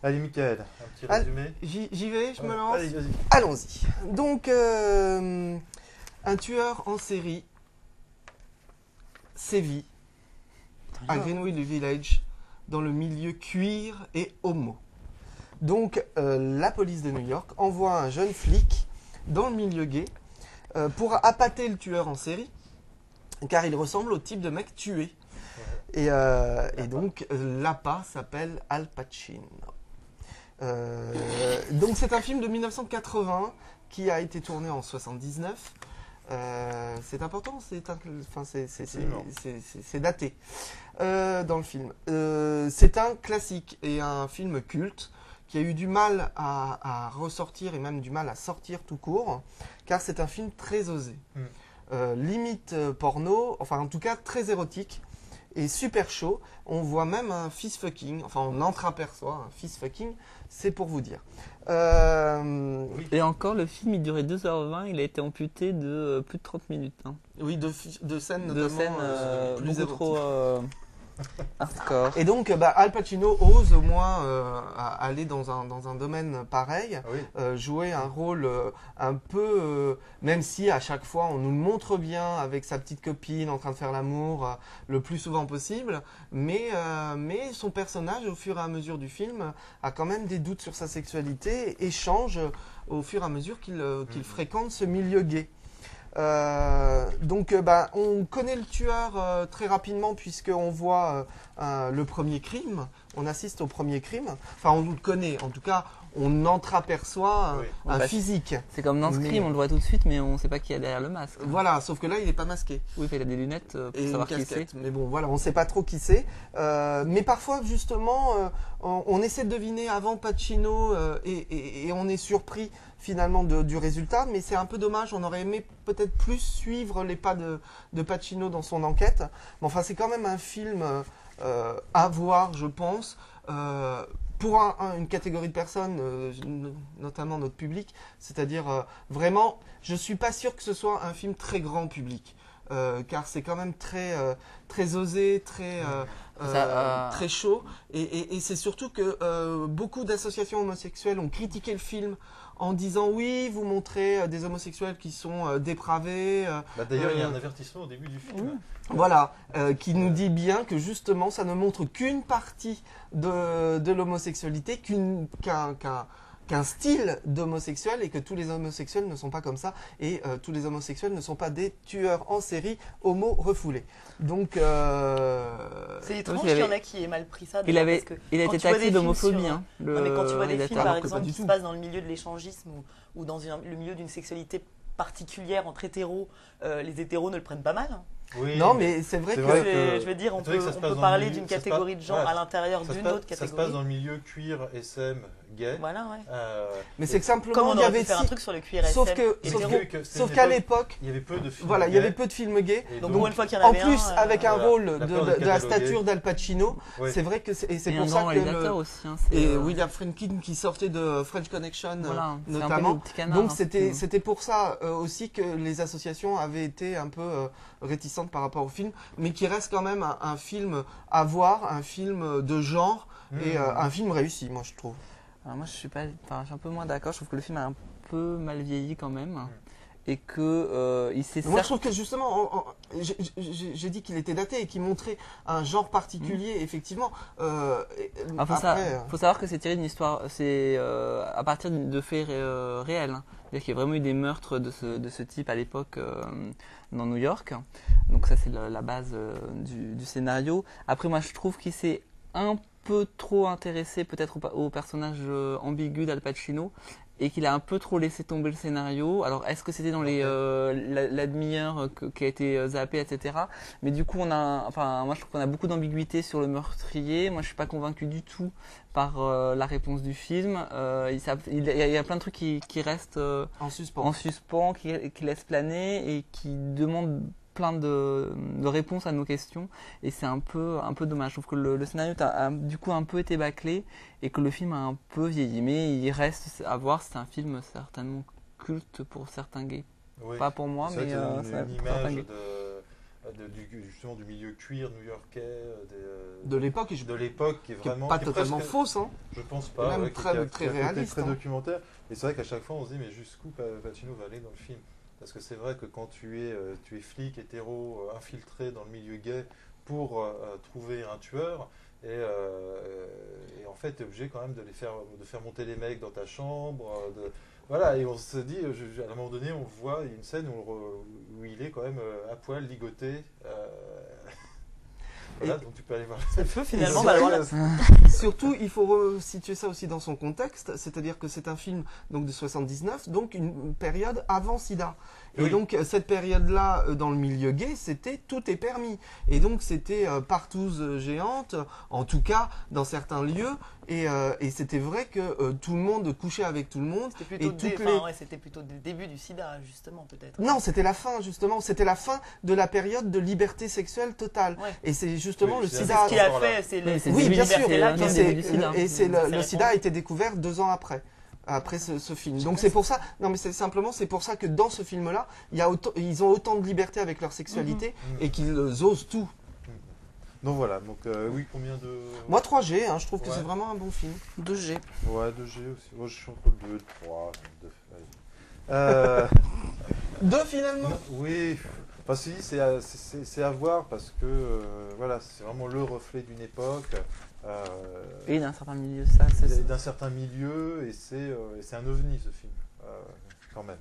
Allez, Mickaël, un petit résumé. J'y vais, je me lance. Allez, vas-y. Allons-y. Donc, un tueur en série sévit à Greenwich Village dans le milieu cuir et homo. Donc, la police de New York envoie un jeune flic dans le milieu gay pour appâter le tueur en série, car il ressemble au type de mec tué. Et donc, l'appât s'appelle Al Pacino. Donc c'est un film de 1980 qui a été tourné en 79. C'est important, c'est daté dans le film. C'est un classique et un film culte qui a eu du mal à ressortir et même du mal à sortir tout court, car c'est un film très osé. Limite porno, enfin en tout cas très érotique. Et super chaud, on voit même un fist fucking, enfin on entreaperçoit un fist fucking, c'est pour vous dire. Et encore, le film il durait 2h20, il a été amputé de plus de 30 minutes. Hein. Oui, de scènes De notamment scènes plus beaucoup trop hardcore. Et donc Al Pacino ose au moins aller dans un domaine pareil, jouer un rôle un peu, même si à chaque fois on nous le montre bien avec sa petite copine en train de faire l'amour le plus souvent possible, mais son personnage au fur et à mesure du film a quand même des doutes sur sa sexualité et change au fur et à mesure qu'il fréquente ce milieu gay. Donc on connaît le tueur très rapidement puisqu'on voit le premier crime, on assiste au premier crime, enfin on le connaît, en tout cas on entreaperçoit un physique. C'est comme dans Scream, on le voit tout de suite mais on ne sait pas qui est derrière le masque. Voilà, sauf que là il n'est pas masqué. Oui, il a des lunettes pour savoir qui c'est. Mais bon voilà, on ne sait pas trop qui c'est. Mais parfois justement on essaie de deviner avant Pacino et on est surpris finalement du résultat, mais c'est un peu dommage, on aurait aimé peut-être plus suivre les pas de Pacino dans son enquête. Mais enfin c'est quand même un film à voir, je pense, pour une catégorie de personnes, notamment notre public, c'est-à-dire vraiment, je suis pas sûr que ce soit un film très grand public. Car c'est quand même très osé, très chaud. Et c'est surtout que beaucoup d'associations homosexuelles ont critiqué le film en disant oui, vous montrez des homosexuels qui sont dépravés. D'ailleurs, il y a un avertissement au début du film. Voilà, qui nous dit bien que justement ça ne montre qu'une partie de l'homosexualité, qu'un style d'homosexuel et que tous les homosexuels ne sont pas comme ça et tous les homosexuels ne sont pas des tueurs en série homo refoulés. Donc c'est étrange qu'il y en a qui aient mal pris ça. Il a été taxé d'homophobie. Mais quand tu vois des films par exemple qui se passent dans le milieu de l'échangisme ou dans le milieu d'une sexualité particulière entre hétéros, les hétéros ne le prennent pas mal. Oui, non, mais c'est vrai que je veux dire, on peut parler d'une catégorie de gens à l'intérieur d'une autre catégorie. Ça se passe dans le milieu cuir, SM, gay. Voilà, ouais. Mais c'est que simplement, comme on aurait pu faire un truc sur le cuir SM. Sauf qu'à l'époque, il y avait peu de films. Voilà, il y avait peu de films gays. Donc une fois qu'il y en avait en plus, avec un rôle de la stature d'Al Pacino, c'est vrai que c'est pour ça que et William Friedkin qui sortait de French Connection notamment. Donc c'était pour ça aussi que les associations avaient été un peu réticentes par rapport au film, mais qui reste quand même un film à voir, un film de genre et un film réussi, moi je trouve. Alors moi je suis un peu moins d'accord, je trouve que le film a un peu mal vieilli quand même et que il s'est. Moi je trouve que justement, j'ai dit qu'il était daté et qu'il montrait un genre particulier, effectivement. Faut savoir que c'est tiré d'une histoire, c'est à partir de faits réels. C'est-à-dire qu'il y a vraiment eu des meurtres de ce type à l'époque dans New York. Donc ça c'est la base du scénario. Après moi je trouve qu'il s'est un peu trop intéressé peut-être au personnage ambigu d'Al Pacino et qu'il a un peu trop laissé tomber le scénario. Alors est-ce que c'était dans la demi-heure qui a été zappée, etc. Mais du coup moi je trouve qu'on a beaucoup d'ambiguïté sur le meurtrier. Moi je suis pas convaincu du tout par la réponse du film. Il y a plein de trucs qui restent en suspens, qui laissent planer et qui demandent plein de réponses à nos questions et c'est un peu dommage. Je trouve que le scénario a du coup un peu été bâclé et que le film a un peu vieilli, mais il reste à voir. C'est un film certainement culte pour certains gays, pas pour moi, mais c'est une image justement du milieu queer new-yorkais, de l'époque, qui est vraiment pas totalement presque, fausse, hein. Je pense pas, même très réaliste, très documentaire. Et c'est vrai qu'à chaque fois on se dit mais jusqu'où Pacino va aller dans le film, parce que c'est vrai que quand tu es flic hétéro infiltré dans le milieu gay pour trouver un tueur, et en fait tu es obligé quand même de faire monter les mecs dans ta chambre, voilà, et on se dit, à un moment donné, on voit une scène où il est quand même à poil, ligoté. Voilà, donc tu peux aller voir. Ça peut finalement valoir Surtout, il faut situer ça aussi dans son contexte, c'est-à-dire que c'est un film donc de 79, donc une période avant SIDA. Et oui. Donc cette période-là, dans le milieu gay, c'était tout est permis. Et donc c'était partouze géante, en tout cas dans certains lieux. Et c'était vrai que tout le monde couchait avec tout le monde. C'était plutôt le début du sida, justement, peut-être. Non, c'était la fin, justement. C'était la fin de la période de liberté sexuelle totale. Ouais. Et c'est justement le sida. C'est ce qu'il a fait, c'est oui, bien sûr. Et le sida a été découvert 2 ans après ce film. Donc c'est pour ça. Non, mais c'est pour ça que dans ce film-là, ils ont autant de liberté avec leur sexualité et qu'ils osent tout. Donc voilà, donc oui, combien de... Moi 3G, hein, je trouve que c'est vraiment un bon film. 2G. Ouais, 2G aussi. Moi je suis entre 2 et 3. 2 finalement. Oui, enfin si, c'est à voir parce que voilà, c'est vraiment le reflet d'une époque. Et d'un certain milieu, d'un certain milieu, et c'est un ovni ce film, quand même.